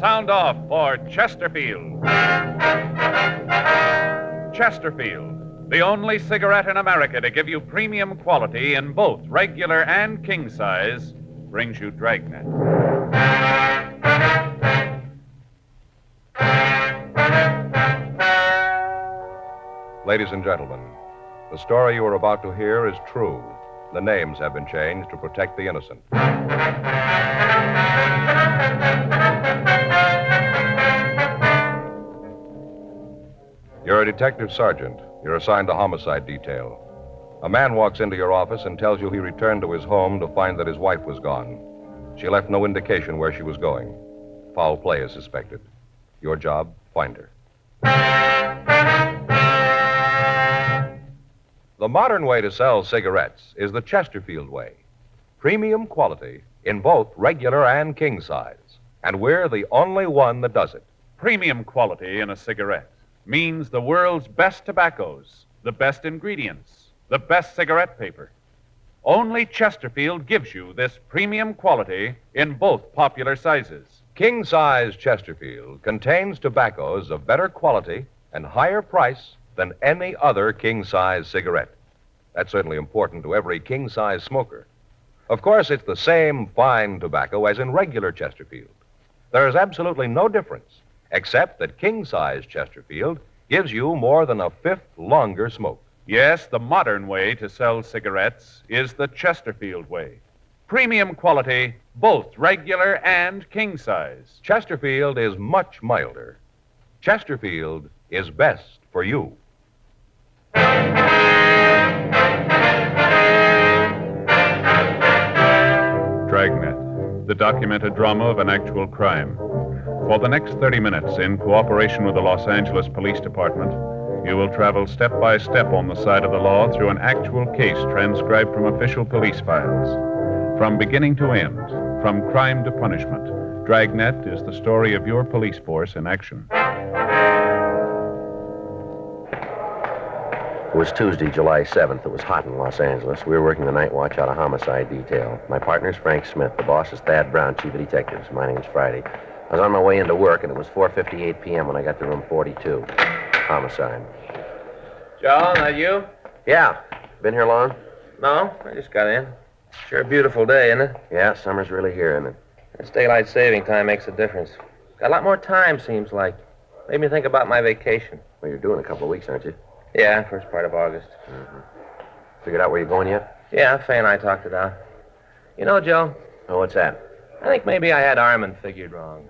sound off for Chesterfield. Chesterfield, the only cigarette in America to give you premium quality in both regular and king size, brings you Dragnet. Ladies and gentlemen, the story you are about to hear is true. The names have been changed to protect the innocent. You're a detective sergeant. You're assigned to homicide detail. A man walks into your office and tells you he returned to his home to find that his wife was gone. She left no indication where she was going. Foul play is suspected. Your job, find her. The modern way to sell cigarettes is the Chesterfield way. Premium quality in both regular and king size. And we're the only one that does it. Premium quality in a cigarette means the world's best tobaccos, the best ingredients, the best cigarette paper. Only Chesterfield gives you this premium quality in both popular sizes. King size Chesterfield contains tobaccos of better quality and higher price than any other king size cigarette. That's certainly important to every king size smoker. Of course, it's the same fine tobacco as in regular Chesterfield. There is absolutely no difference, except that king size Chesterfield gives you more than a fifth longer smoke. Yes, the modern way to sell cigarettes is the Chesterfield way. Premium quality, both regular and king size. Chesterfield is much milder. Chesterfield is best for you. Dragnet, the documented drama of an actual crime. For the next 30 minutes, in cooperation with the Los Angeles Police Department, you will travel step by step on the side of the law through an actual case transcribed from official police files. From beginning to end, from crime to punishment, Dragnet is the story of your police force in action. It was Tuesday, July 7th. It was hot in Los Angeles. We were working the night watch out of homicide detail. My partner's Frank Smith. The boss is Thad Brown, chief of detectives. My name's Friday. I was on my way into work, and it was 4:58 p.m. when I got to room 42. Homicide. Joe, that you? Yeah. Been here long? No, I just got in. Sure a beautiful day, isn't it? Yeah, summer's really here, isn't it? This daylight saving time makes a difference. Got a lot more time, seems like. Made me think about my vacation. Well, you're doing a couple of weeks, aren't you? Yeah, first part of August. Mm-hmm. Figured out where you're going yet? Yeah, Fay and I talked it out. You know, Joe, Oh, what's that? I think maybe I had Armin figured wrong.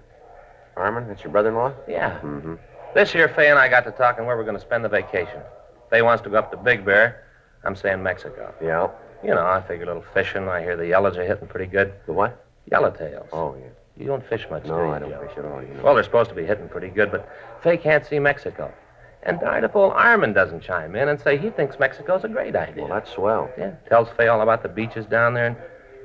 Armin? That's your brother-in-law? Yeah. Mm-hmm. This year, Fay and I got to talking where we're going to spend the vacation. Fay wants to go up to Big Bear. I'm saying Mexico. Yeah. You know, I figure a little fishing. I hear the yellows are hitting pretty good. The what? Yellowtails. Oh, yeah. You don't fish much, do No, you, I don't Joe? fish at all, you know. Well, they're supposed to be hitting pretty good, but Fay can't see Mexico. And darn if old Armin doesn't chime in and say he thinks Mexico's a great idea. Well, that's swell. Yeah, tells Fay all about the beaches down there and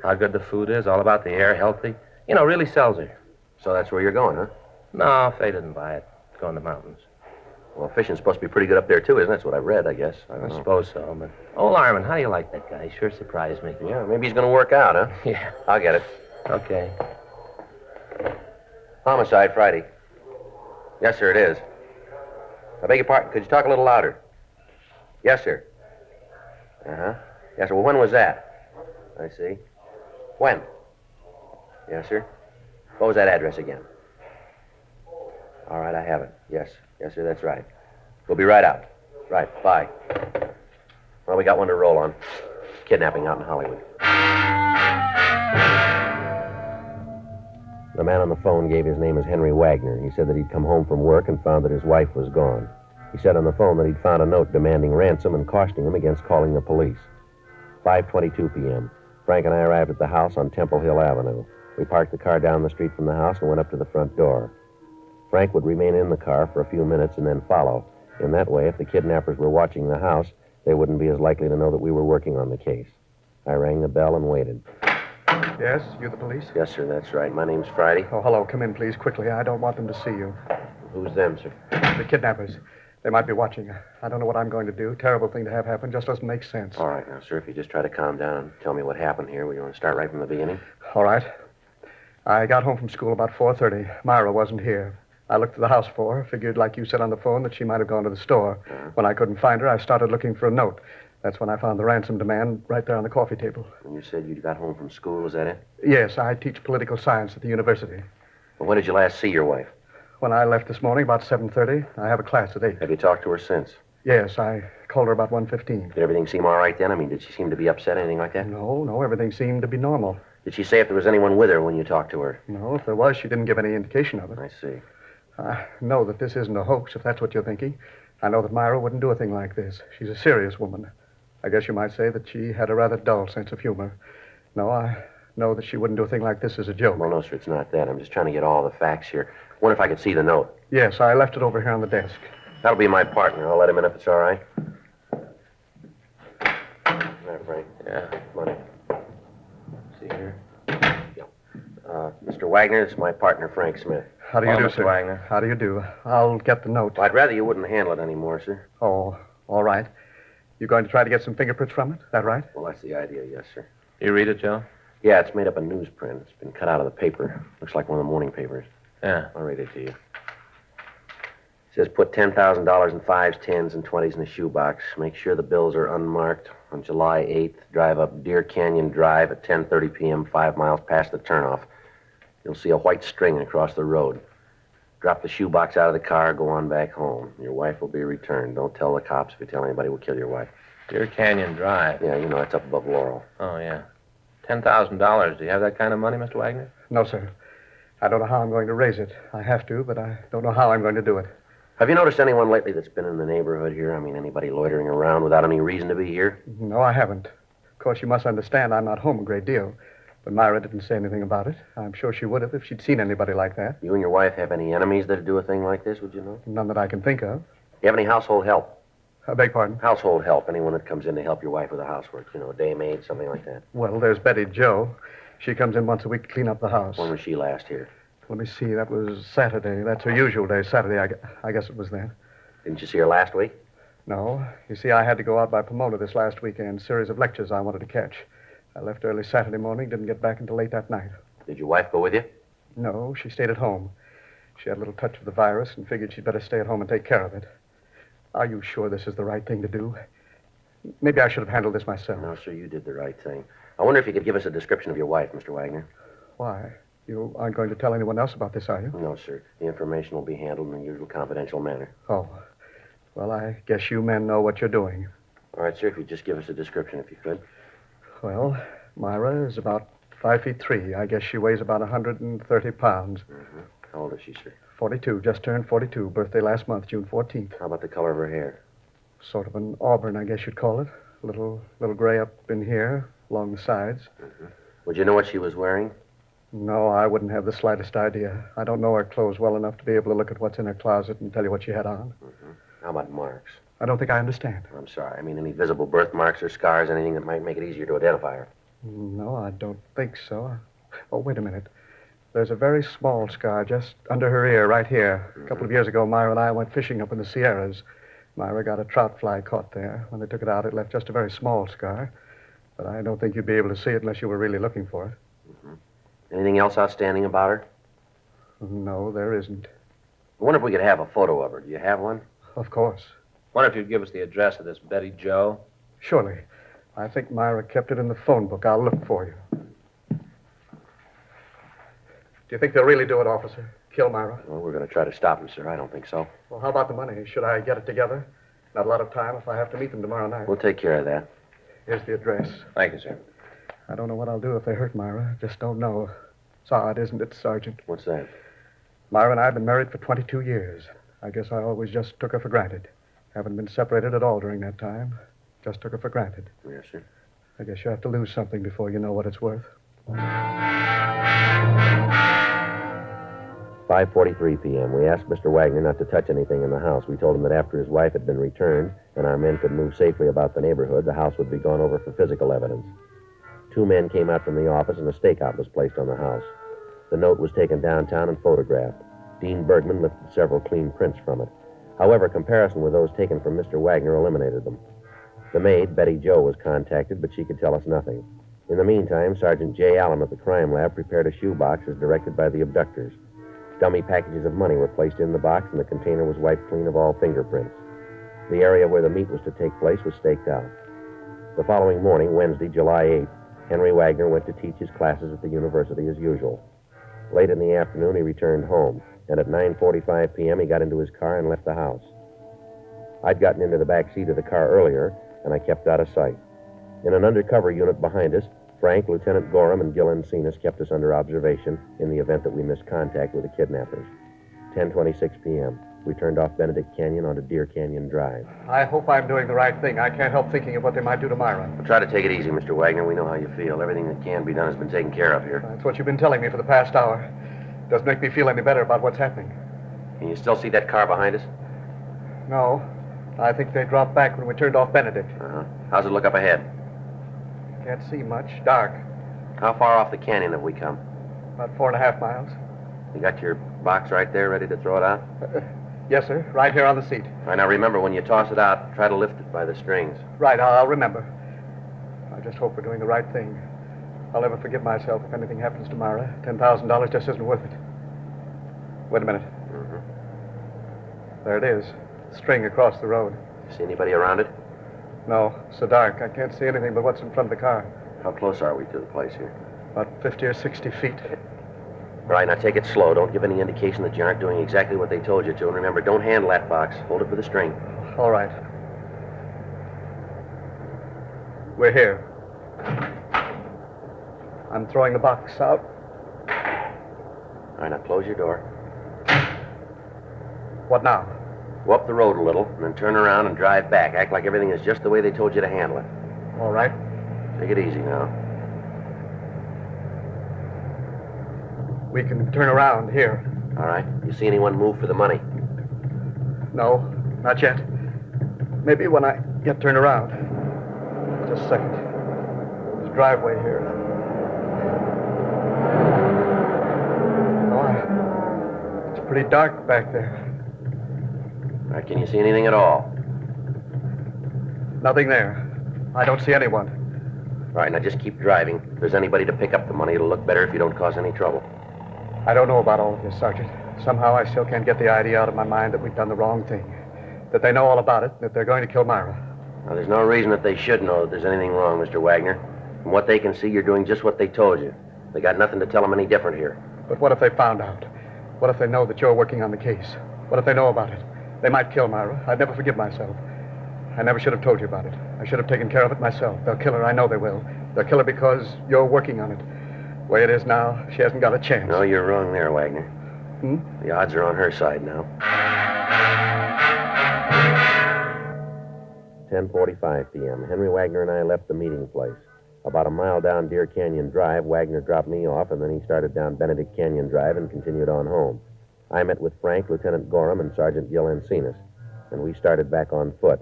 how good the food is, all about the air, healthy. You know, really sells her. So that's where you're going, huh? No, Fay didn't buy it. It's going to the mountains. Well, fishing's supposed to be pretty good up there, too, isn't it? That's what I read, I guess. I I don't know. suppose so, but old Armin, how do you like that guy? He sure surprised me. Yeah, maybe he's going to work out, huh? Yeah. I'll get it. Okay. Homicide, Friday. Yes, sir, it is. I beg your pardon. Could you talk a little louder? Yes, sir. Uh-huh. Yes, sir. Well, when was that? I see. When? Yes, sir. What was that address again? All right, I have it. Yes. Yes, sir, that's right. We'll be right out. Right. Bye. Well, we got one to roll on. Kidnapping out in Hollywood. The man on the phone gave his name as Henry Wagner. He said that he'd come home from work and found that his wife was gone. He said on the phone that he'd found a note demanding ransom and cautioning him against calling the police. 5:22 p.m. Frank and I arrived at the house on Temple Hill Avenue. We parked the car down the street from the house and went up to the front door. Frank would remain in the car for a few minutes and then follow. In that way, if the kidnappers were watching the house, they wouldn't be as likely to know that we were working on the case. I rang the bell and waited. Yes, you the police? Yes, sir, that's right. My name's Friday. Oh, hello. Come in, please, quickly. I don't want them to see you. Who's them, sir? The kidnappers. They might be watching. I don't know what I'm going to do. Terrible thing to have happen. Just doesn't make sense. All right, now, sir, if you just try to calm down and tell me what happened here, we want to start right from the beginning. All right. I got home from school about 4:30. Myra wasn't here. I looked at the house for her, figured like you said on the phone that she might have gone to the store. When I couldn't find her, I started looking for a note. That's when I found the ransom demand right there on the coffee table. And you said you got home from school, is that it? Yes, I teach political science at the university. Well, when did you last see your wife? When I left this morning, about 7:30, I have a class at 8. Have you talked to her since? Yes, I called her about 1:15. Did everything seem all right then? I mean, did she seem to be upset, anything like that? No, everything seemed to be normal. Did she say if there was anyone with her when you talked to her? No, if there was, she didn't give any indication of it. I see. I know that this isn't a hoax, if that's what you're thinking. I know that Myra wouldn't do a thing like this. She's a serious woman. I guess you might say that she had a rather dull sense of humor. No, I know that she wouldn't do a thing like this as a joke. Well, no, sir, it's not that. I'm just trying to get all the facts here. Wonder if I could see the note. Yes, I left it over here on the desk. That'll be my partner. I'll let him in if it's all right. There, Frank. Yeah. Money. See here. Yeah. Mr. Wagner, it's my partner, Frank Smith. How do you Hello, do, Mr. sir? Wagner. How do you do? I'll get the note. Well, I'd rather you wouldn't handle it anymore, sir. Oh, all right. You're going to try to get some fingerprints from it? That right? Well, that's the idea, yes, sir. You read it, Joe? Yeah, it's made up of newsprint. It's been cut out of the paper. Looks like one of the morning papers. Yeah. I'll read it to you. It says put $10,000 in 5s, 10s, and 20s in a shoebox. Make sure the bills are unmarked. On July 8th, drive up Deer Canyon Drive at 10:30 p.m., 5 miles past the turnoff. You'll see a white string across the road. Drop the shoebox out of the car, go on back home. Your wife will be returned. Don't tell the cops. If you tell anybody, we'll kill your wife. Deer Canyon Drive. Yeah, you know, it's up above Laurel. Oh, yeah. $10,000. Do you have that kind of money, Mr. Wagner? No, sir. I don't know how I'm going to raise it. I have to, but I don't know how I'm going to do it. Have you noticed anyone lately that's been in the neighborhood here? I mean, anybody loitering around without any reason to be here? No, I haven't. Of course, you must understand I'm not home a great deal. But Myra didn't say anything about it. I'm sure she would have if she'd seen anybody like that. You and your wife have any enemies that'd do a thing like this, would you know? None that I can think of. You have any household help? I beg pardon? Household help. Anyone that comes in to help your wife with the housework. You know, a day maid, something like that. Well, there's Betty Jo. She comes in once a week to clean up the house. When was she last here? Let me see. That was Saturday. That's her usual day, Saturday. I guess it was then. Didn't you see her last week? No. You see, I had to go out by Pomona this last weekend. Series of lectures I wanted to catch. I left early Saturday morning, didn't get back until late that night. Did your wife go with you? No, she stayed at home. She had a little touch of the virus and figured she'd better stay at home and take care of it. Are you sure this is the right thing to do? Maybe I should have handled this myself. No, sir, you did the right thing. I wonder if you could give us a description of your wife, Mr. Wagner. Why? You aren't going to tell anyone else about this, are you? No, sir. The information will be handled in the usual confidential manner. Oh. Well, I guess you men know what you're doing. All right, sir, if you'd just give us a description, if you could. Well, Myra is about 5'3". I guess she weighs about 130 pounds. Mm-hmm. How old is she, sir? 42, just turned 42. Birthday last month, June 14th. How about the color of her hair? Sort of an auburn, I guess you'd call it. A little gray up in here, along the sides. Mm-hmm. Would you know what she was wearing? No, I wouldn't have the slightest idea. I don't know her clothes well enough to be able to look at what's in her closet and tell you what she had on. Mm-hmm. How about marks? I don't think I understand. I'm sorry. I mean, any visible birthmarks or scars, anything that might make it easier to identify her. No, I don't think so. Oh, wait a minute. There's a very small scar just under her ear, right here. A couple of years ago, Myra and I went fishing up in the Sierras. Myra got a trout fly caught there. When they took it out, it left just a very small scar. But I don't think you'd be able to see it unless you were really looking for it. Mm-hmm. Anything else outstanding about her? No, there isn't. I wonder if we could have a photo of her. Do you have one? Of course. Wonder if you'd give us the address of this Betty Jo. Surely. I think Myra kept it in the phone book. I'll look for you. Do you think they'll really do it, officer? Kill Myra? Well, we're going to try to stop them, sir. I don't think so. Well, how about the money? Should I get it together? Not a lot of time if I have to meet them tomorrow night. We'll take care of that. Here's the address. Thank you, sir. I don't know what I'll do if they hurt Myra. Just don't know. It's odd, isn't it, Sergeant? What's that? Myra and I have been married for 22 years. I guess I always just took her for granted. Haven't been separated at all during that time. Just took her for granted. Yes, sir. I guess you have to lose something before you know what it's worth. 5:43 p.m. We asked Mr. Wagner not to touch anything in the house. We told him that after his wife had been returned and our men could move safely about the neighborhood, the house would be gone over for physical evidence. 2 men came out from the office and a stakeout was placed on the house. The note was taken downtown and photographed. Dean Bergman lifted several clean prints from it. However, comparison with those taken from Mr. Wagner eliminated them. The maid, Betty Jo, was contacted, but she could tell us nothing. In the meantime, Sergeant J. Allen at the crime lab prepared a shoebox as directed by the abductors. Dummy packages of money were placed in the box, and the container was wiped clean of all fingerprints. The area where the meet was to take place was staked out. The following morning, Wednesday, July 8th, Henry Wagner went to teach his classes at the university as usual. Late in the afternoon, he returned home, and at 9:45 p.m., he got into his car and left the house. I'd gotten into the back seat of the car earlier, and I kept out of sight. In an undercover unit behind us, Frank, Lieutenant Gorham, and Gil Encinas kept us under observation in the event that we missed contact with the kidnappers. 10:26 p.m. We turned off Benedict Canyon onto Deer Canyon Drive. I hope I'm doing the right thing. I can't help thinking of what they might do to Myra. Well, try to take it easy, Mr. Wagner. We know how you feel. Everything that can be done has been taken care of here. That's what you've been telling me for the past hour. Doesn't make me feel any better about what's happening. Can you still see that car behind us? No. I think they dropped back when we turned off Benedict. Uh-huh. How's it look up ahead? Can't see much. Dark. How far off the canyon have we come? About 4.5 miles. You got your box right there ready to throw it out? Yes, sir. Right here on the seat. All right, now remember, when you toss it out, try to lift it by the strings. Right, I'll remember. I just hope we're doing the right thing. I'll never forgive myself if anything happens to Myra. $10,000 just isn't worth it. Wait a minute. Mm-hmm. There it is. String across the road. See anybody around it? No, so dark. I can't see anything but what's in front of the car. How close are we to the place here? About 50 or 60 feet. All right, now take it slow. Don't give any indication that you aren't doing exactly what they told you to. And remember, don't handle that box. Hold it with a string. All right. We're here. I'm throwing the box out. All right, now close your door. What now? Go up the road a little, and then turn around and drive back. Act like everything is just the way they told you to handle it. All right. Take it easy now. We can turn around here. All right. You see anyone move for the money? No, not yet. Maybe when I get turned around. Just a second. There's a driveway here. Oh, it's pretty dark back there. All right, can you see anything at all? Nothing there. I don't see anyone. All right, now just keep driving. If there's anybody to pick up the money, it'll look better if you don't cause any trouble. I don't know about all of this, Sergeant. Somehow I still can't get the idea out of my mind that we've done the wrong thing. That they know all about it, that they're going to kill Myra. Now, there's no reason that they should know that there's anything wrong, Mr. Wagner. From what they can see, you're doing just what they told you. They got nothing to tell them any different here. But what if they found out? What if they know that you're working on the case? What if they know about it? They might kill Myra. I'd never forgive myself. I never should have told you about it. I should have taken care of it myself. They'll kill her. I know they will. They'll kill her because you're working on it. The way it is now, she hasn't got a chance. No, you're wrong there, Wagner. The odds are on her side now. 10:45 p.m. Henry Wagner and I left the meeting place. About a mile down Deer Canyon Drive, Wagner dropped me off, and then he started down Benedict Canyon Drive and continued on home. I met with Frank, Lieutenant Gorham, and Sergeant Gil Encinas, and we started back on foot.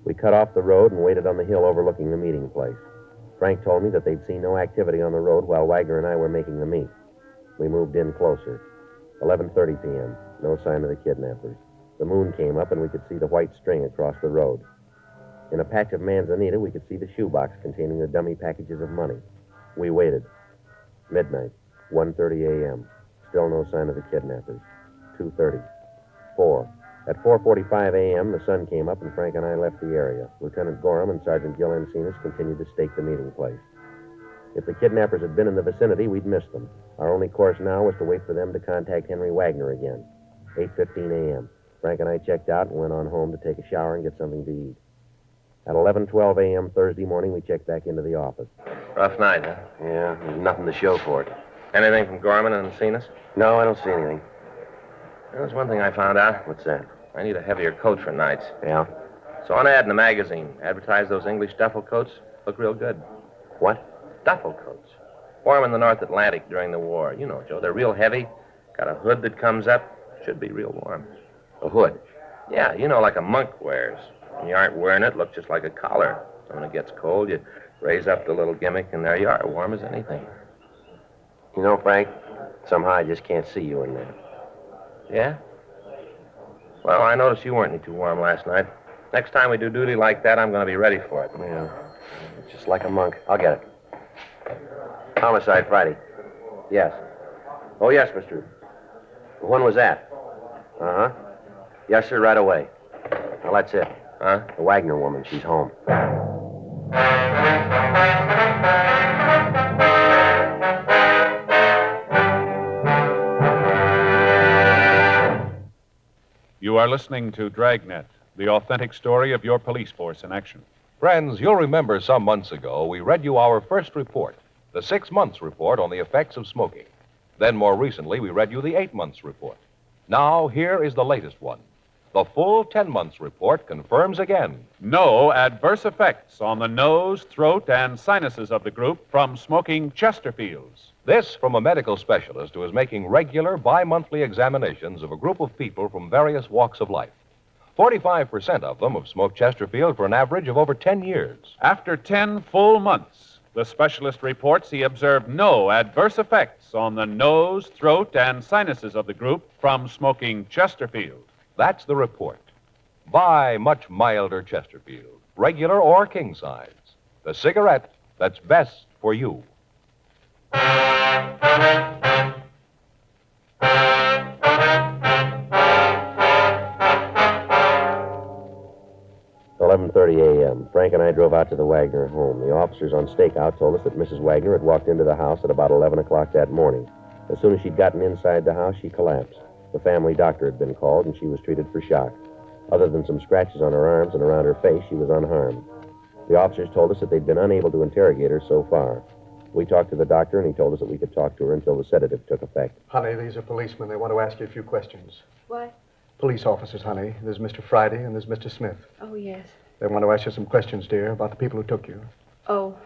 We cut off the road and waited on the hill overlooking the meeting place. Frank told me that they'd seen no activity on the road while Wagner and I were making the meet. We moved in closer. 11:30 p.m. No sign of the kidnappers. The moon came up and we could see the white string across the road. In a patch of manzanita, we could see the shoebox containing the dummy packages of money. We waited. Midnight. 1:30 a.m. Still no sign of the kidnappers. 2:30. 4. At 4:45 a.m., the sun came up and Frank and I left the area. Lieutenant Gorham and Sergeant Gil Encinas continued to stake the meeting place. If the kidnappers had been in the vicinity, we'd missed them. Our only course now was to wait for them to contact Henry Wagner again. 8:15 a.m. Frank and I checked out and went on home to take a shower and get something to eat. At 11:12 a.m. Thursday morning, we checked back into the office. Rough night, huh? Yeah, there's nothing to show for it. Anything from Gorman and Encinas? No, I don't see anything. There's one thing I found out. What's that? I need a heavier coat for nights. Yeah? So an ad in the magazine. Advertise those English duffel coats. Look real good. What? Duffel coats. Wore 'em in the North Atlantic during the war. You know, Joe, they're real heavy. Got a hood that comes up. Should be real warm. A hood? Yeah, you know, like a monk wears. When you aren't wearing it, look just like a collar. So when it gets cold, you raise up the little gimmick, and there you are, warm as anything. You know, Frank, somehow I just can't see you in there. Yeah? Well, I noticed you weren't any too warm last night. Next time we do duty like that, I'm going to be ready for it. Yeah. It's just like a monk. I'll get it. Homicide Friday. Yes. Oh, yes, mister. When was that? Uh-huh. Yes, sir, right away. Well, that's it. Huh? The Wagner woman, she's home. You are listening to Dragnet, the authentic story of your police force in action. Friends, you'll remember some months ago we read you our first report, the 6 months report on the effects of smoking. Then more recently, we read you the 8 months report. Now, here is the latest one. The full 10 months report confirms again. No adverse effects on the nose, throat, and sinuses of the group from smoking Chesterfields. This from a medical specialist who is making regular bi-monthly examinations of a group of people from various walks of life. 45% of them have smoked Chesterfield for an average of over 10 years. After 10 full months, the specialist reports he observed no adverse effects on the nose, throat, and sinuses of the group from smoking Chesterfield. That's the report. Buy much milder Chesterfield, regular or king size. The cigarette that's best for you. 11:30 a.m. Frank and I drove out to the Wagner home. The officers on stakeout told us that Mrs. Wagner had walked into the house at about 11 o'clock that morning. As soon as she'd gotten inside the house, she collapsed. The family doctor had been called, and she was treated for shock. Other than some scratches on her arms and around her face, she was unharmed. The officers told us that they'd been unable to interrogate her so far. We talked to the doctor, and he told us that we could talk to her until the sedative took effect. Honey, these are policemen. They want to ask you a few questions. What? Police officers, honey. There's Mr. Friday and there's Mr. Smith. Oh, yes. They want to ask you some questions, dear, about the people who took you. Oh,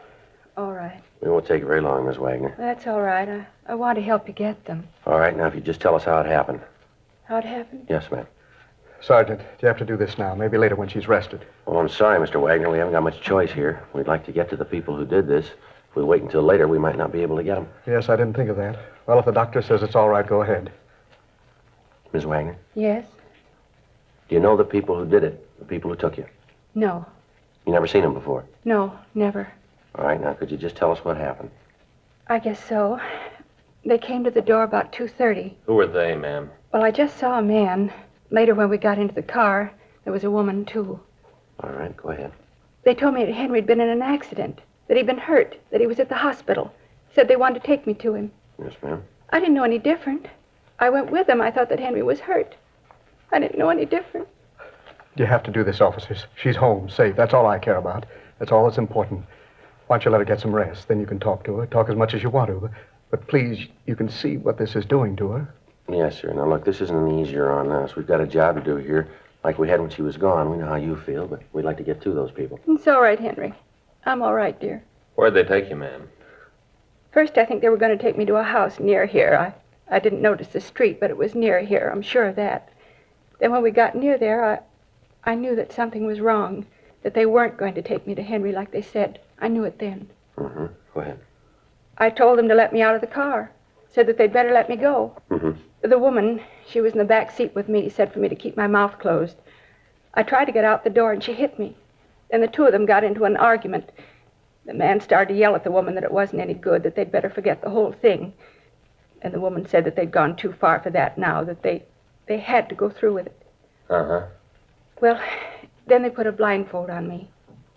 all right. It won't take very long, Miss Wagner. That's all right. I want to help you get them. All right, now, if you just tell us how it happened. How it happened? Yes, ma'am. Sergeant, you have to do this now. Maybe later when she's rested. Oh, I'm sorry, Mr. Wagner. We haven't got much choice here. We'd like to get to the people who did this. If we wait until later, we might not be able to get them. Yes, I didn't think of that. Well, if the doctor says it's all right, go ahead. Miss Wagner, Yes? do you know the people who did it, the people who took you? No. You never seen them before? No, never. All right, now, could you just tell us what happened? I guess so. They came to the door about 2:30. Who were they, ma'am? Well, I just saw a man. Later, when we got into the car, there was a woman, too. All right, go ahead. They told me that Henry'd been in an accident, that he'd been hurt, that he was at the hospital. Said they wanted to take me to him. Yes, ma'am. I didn't know any different. I went with them. I thought that Henry was hurt. I didn't know any different. You have to do this, officers. She's home, safe. That's all I care about. That's all that's important. Why don't you let her get some rest? Then you can talk to her. Talk as much as you want to. But please, you can see what this is doing to her. Yes, sir. Now, look, this isn't any easier on us. We've got a job to do here, like we had when she was gone. We know how you feel, but we'd like to get to those people. It's all right, Henry. I'm all right, dear. Where'd they take you, ma'am? First, I think they were going to take me to a house near here. I didn't notice the street, but it was near here. I'm sure of that. Then when we got near there, I knew that something was wrong, that they weren't going to take me to Henry like they said. I knew it then. Mm-hmm. Go ahead. I told them to let me out of the car. Said that they'd better let me go. Mm-hmm. The woman, she was in the back seat with me, said for me to keep my mouth closed. I tried to get out the door, and she hit me. Then the two of them got into an argument. The man started to yell at the woman that it wasn't any good, that they'd better forget the whole thing. And the woman said that they'd gone too far for that now, that they had to go through with it. Uh-huh. Well, then they put a blindfold on me,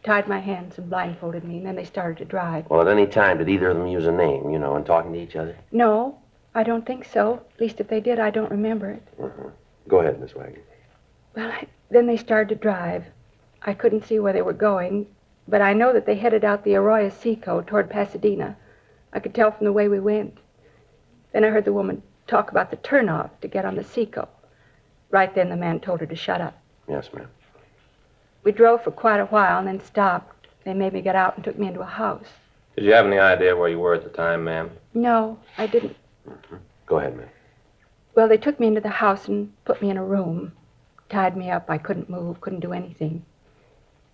tied my hands and blindfolded me, and then they started to drive. Well, at any time, did either of them use a name, in talking to each other? No, I don't think so. At least if they did, I don't remember it. Mm-hmm. Go ahead, Miss Wagner. Well, then they started to drive. I couldn't see where they were going, but I know that they headed out the Arroyo Seco toward Pasadena. I could tell from the way we went. Then I heard the woman talk about the turnoff to get on the Seco. Right then, the man told her to shut up. Yes, ma'am. We drove for quite a while and then stopped. They made me get out and took me into a house. Did you have any idea where you were at the time, ma'am? No, I didn't. Mm-hmm. Go ahead, ma'am. Well, they took me into the house and put me in a room. Tied me up. I couldn't move, couldn't do anything.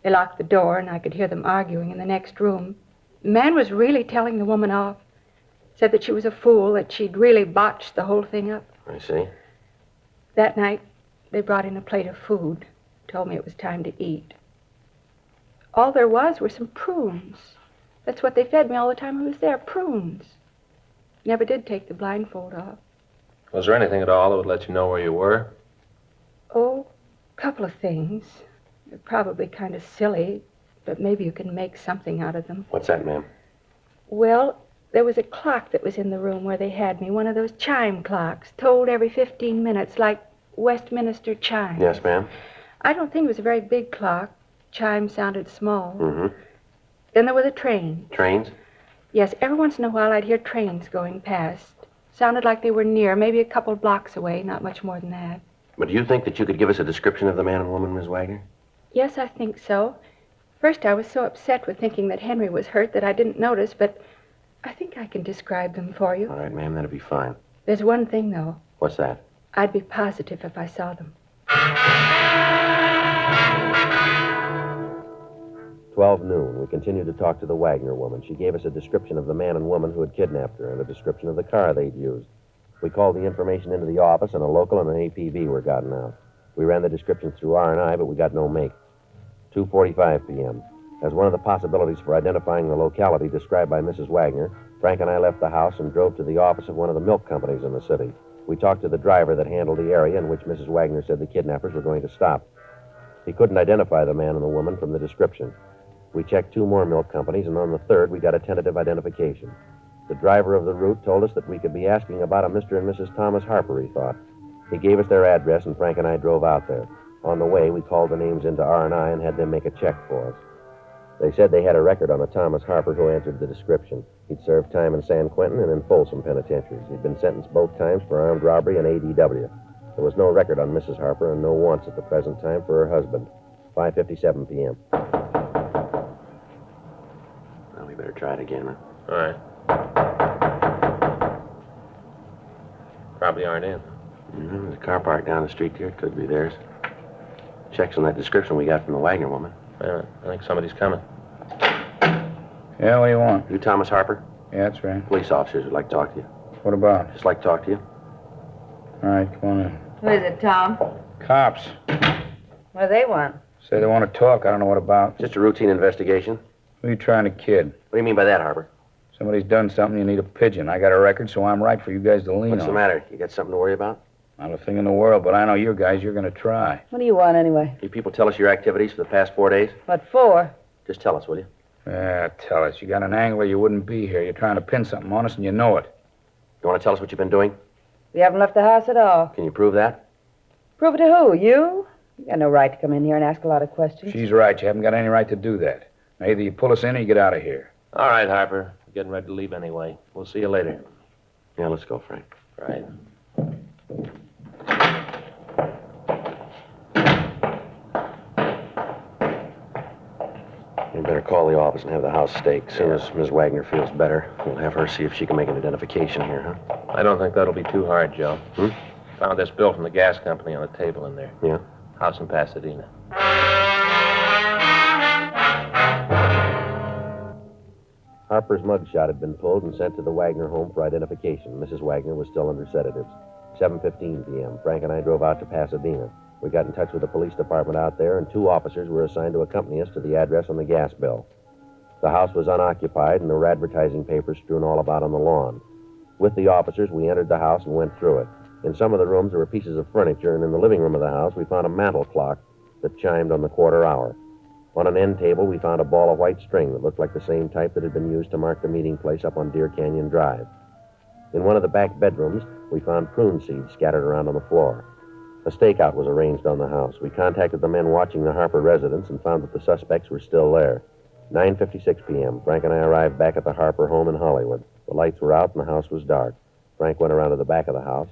They locked the door, and I could hear them arguing in the next room. The man was really telling the woman off. Said that she was a fool, that she'd really botched the whole thing up. I see. That night, they brought in a plate of food. Told me it was time to eat. All there was were some prunes. That's what they fed me all the time I was there, prunes. Never did take the blindfold off. Was there anything at all that would let you know where you were? Oh, a couple of things. They're probably kind of silly, but maybe you can make something out of them. What's that, ma'am? Well, there was a clock that was in the room where they had me, one of those chime clocks, tolled every 15 minutes, like Westminster chimes. Yes, ma'am. I don't think it was a very big clock. Chimes sounded small. Mm-hmm. Then there were the trains. Trains? Yes, every once in a while I'd hear trains going past. Sounded like they were near, maybe a couple blocks away, not much more than that. But do you think that you could give us a description of the man and woman, Miss Wagner? Yes, I think so. First, I was so upset with thinking that Henry was hurt that I didn't notice, but I think I can describe them for you. All right, ma'am, that'll be fine. There's one thing, though. What's that? I'd be positive if I saw them. 12 noon. We continued to talk to the Wagner woman. She gave us a description of the man and woman who had kidnapped her and a description of the car they'd used. We called the information into the office, and a local and an APV were gotten out. We ran the description through R&I, but we got no make. 2:45 p.m. As one of the possibilities for identifying the locality described by Mrs. Wagner, Frank and I left the house and drove to the office of one of the milk companies in the city. We talked to the driver that handled the area in which Mrs. Wagner said the kidnappers were going to stop. He couldn't identify the man and the woman from the description. We checked 2 more milk companies, and on the 3rd, we got a tentative identification. The driver of the route told us that we could be asking about a Mr. and Mrs. Thomas Harper, he thought. He gave us their address, and Frank and I drove out there. On the way, we called the names into R&I and had them make a check for us. They said they had a record on a Thomas Harper who answered the description. He'd served time in San Quentin and in Folsom penitentiaries. He'd been sentenced both times for armed robbery and ADW. There was no record on Mrs. Harper and no wants at the present time for her husband. 5:57 p.m. Well, we better try it again, huh? All right. Probably aren't in. There's a car parked down the street here. It could be theirs. Checks on that description we got from the Wagner woman. Wait a minute. I think somebody's coming. Yeah, what do you want? You Thomas Harper? Yeah, that's right. Police officers would like to talk to you. What about? Just like to talk to you. All right, come on in. Who is it, Tom? Cops. What do they want? Say they want to talk. I don't know what about. Just a routine investigation. Who are you trying to kid? What do you mean by that, Harper? Somebody's done something, you need a pigeon. I got a record, so I'm right for you guys to lean What's on. the matter? You got something to worry about? Not a thing in the world, but I know you guys, you're going to try. What do you want, anyway? You people tell us your activities for the past 4 days? What for? Just tell us, will you? Yeah, tell us. You got an angle where you wouldn't be here. You're trying to pin something on us, and you know it. You want to tell us what you've been doing? We haven't left the house at all. Can you prove that? Prove it to who? You? You got no right to come in here and ask a lot of questions. She's right. You haven't got any right to do that. Now, either you pull us in or you get out of here. All right, Harper. We're getting ready to leave anyway. We'll see you later. Yeah, let's go, Frank. Right. You better call the office and have the house staked. As soon as Ms. Wagner feels better, we'll have her see if she can make an identification here, huh? I don't think that'll be too hard, Joe. Hmm? Found this bill from the gas company on the table in there. Yeah? House in Pasadena. Harper's mugshot had been pulled and sent to the Wagner home for identification. Mrs. Wagner was still under sedatives. 7:15 p.m. Frank and I drove out to Pasadena. We got in touch with the police department out there, and 2 officers were assigned to accompany us to the address on the gas bill. The house was unoccupied, and there were advertising papers strewn all about on the lawn. With the officers, we entered the house and went through it. In some of the rooms, there were pieces of furniture, and in the living room of the house, we found a mantel clock that chimed on the quarter hour. On an end table, we found a ball of white string that looked like the same type that had been used to mark the meeting place up on Deer Canyon Drive. In one of the back bedrooms, we found prune seeds scattered around on the floor. A stakeout was arranged on the house. We contacted the men watching the Harper residence and found that the suspects were still there. 9:56 p.m. Frank and I arrived back at the Harper home in Hollywood. The lights were out and the house was dark. Frank went around to the back of the house.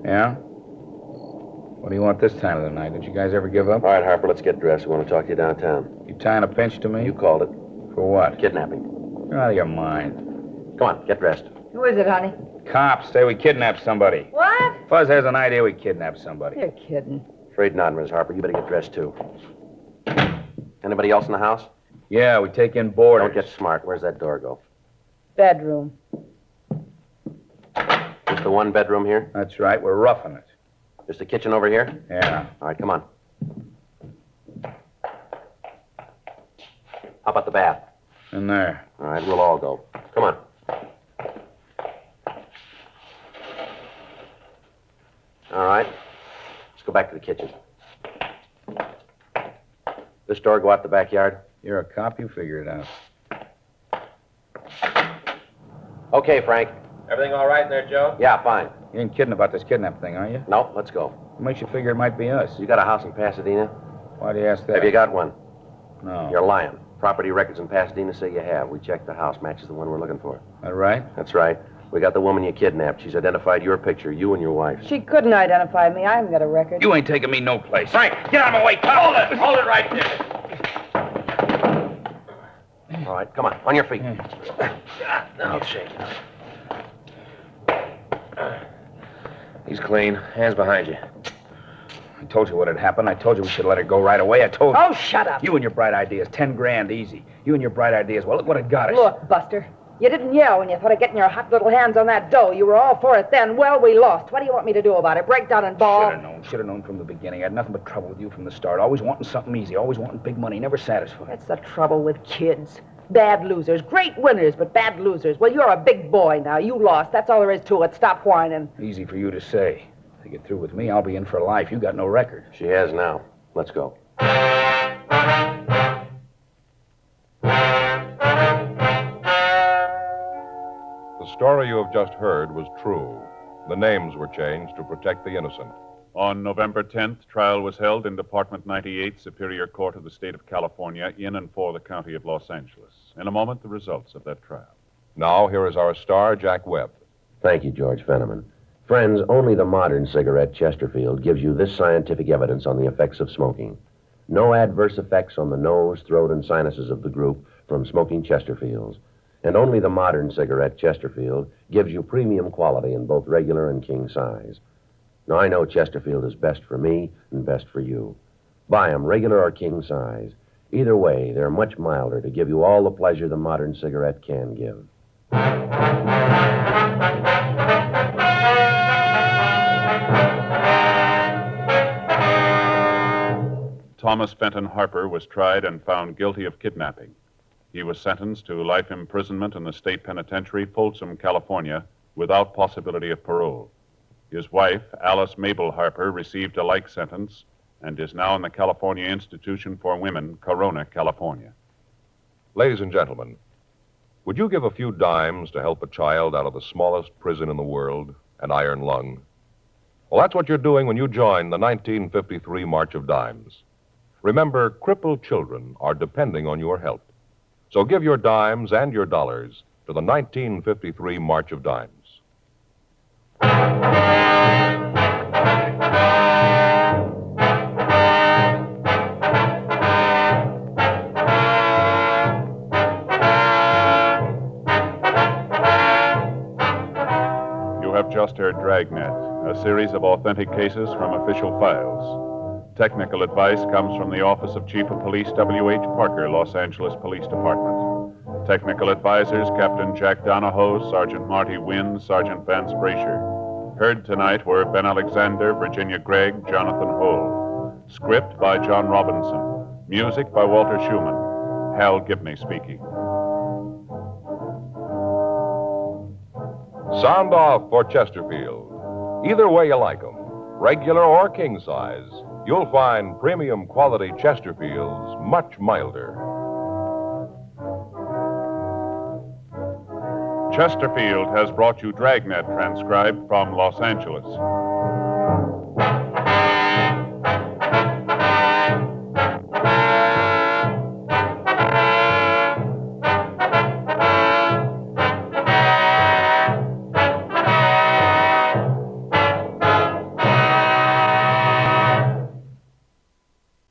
Yeah? What do you want this time of the night? Did you guys ever give up? All right, Harper, let's get dressed. We want to talk to you downtown. You tying a pinch to me? You called it. For what? Kidnapping. You're out of your mind. Come on, get dressed. Who is it, honey? Cops say we kidnapped somebody. What? Fuzz has an idea we kidnapped somebody. You're kidding. Afraid not, Ms. Harper. You better get dressed, too. Anybody else in the house? Yeah, we take in boarders. Don't get smart. Where's that door go? Bedroom. Just the one bedroom here? That's right, we're roughing it. Just the kitchen over here? Yeah. All right, come on. How about the bath? In there. All right, we'll all go. Come on. All right. Let's go back to the kitchen. This door go out the backyard? You're a cop. You figure it out. Okay, Frank. Everything all right in there, Joe? Yeah, fine. You ain't kidding about this kidnap thing, are you? No, let's go. What makes you figure it might be us? You got a house in Pasadena? Why do you ask that? Have you got one? No. You're lying. Property records in Pasadena say you have. We checked the house. Matches the one we're looking for. That right? That's right. We got the woman you kidnapped. She's identified your picture, you and your wife. She couldn't identify me. I haven't got a record. You ain't taking me no place. Frank, get out of my way, cop! Hold it! Hold it right there! All right, come on your feet. Now it's shaking. He's clean. Hands behind you. I told you what had happened. I told you we should let her go right away. I told you. Oh, shut up. You and your bright ideas. 10 grand, easy. You and your bright ideas. Well, look what it got us. Look, Buster, you didn't yell when you thought of getting your hot little hands on that dough. You were all for it then. Well, we lost. What do you want me to do about it? Break down and bawl? Should have known from the beginning. I had nothing but trouble with you from the start. Always wanting something easy. Always wanting big money. Never satisfied. That's the trouble with kids. Bad losers. Great winners, but bad losers. Well, you're a big boy now. You lost. That's all there is to it. Stop whining. Easy for you to say. If you get through with me, I'll be in for life. You got no record. She has now. Let's go. The story you have just heard was true. The names were changed to protect the innocent. On November 10th, trial was held in Department 98, Superior Court of the State of California, in and for the County of Los Angeles. In a moment, the results of that trial. Now, here is our star, Jack Webb. Thank you, George Fenneman. Friends, only the modern cigarette Chesterfield gives you this scientific evidence on the effects of smoking. No adverse effects on the nose, throat, and sinuses of the group from smoking Chesterfields. And only the modern cigarette Chesterfield gives you premium quality in both regular and king size. Now, I know Chesterfield is best for me and best for you. Buy 'em, regular or king size. Either way, they're much milder to give you all the pleasure the modern cigarette can give. Thomas Fenton Harper was tried and found guilty of kidnapping. He was sentenced to life imprisonment in the state penitentiary, Folsom, California, without possibility of parole. His wife, Alice Mabel Harper, received a like sentence and is now in the California Institution for Women, Corona, California. Ladies and gentlemen, would you give a few dimes to help a child out of the smallest prison in the world, an iron lung? Well, that's what you're doing when you join the 1953 March of Dimes. Remember, crippled children are depending on your help. So give your dimes and your dollars to the 1953 March of Dimes. You have just heard Dragnet, a series of authentic cases from official files. Technical advice comes from the Office of Chief of Police W.H. Parker, Los Angeles Police Department. Technical advisors, Captain Jack Donahoe, Sergeant Marty Wynn, Sergeant Vance Brasher. Heard tonight were Ben Alexander, Virginia Gregg, Jonathan Hull. Script by John Robinson. Music by Walter Schumann. Hal Gibney speaking. Sound off for Chesterfield. Either way you like 'em, regular or king size, you'll find premium quality Chesterfields much milder. Chesterfield has brought you Dragnet, transcribed from Los Angeles.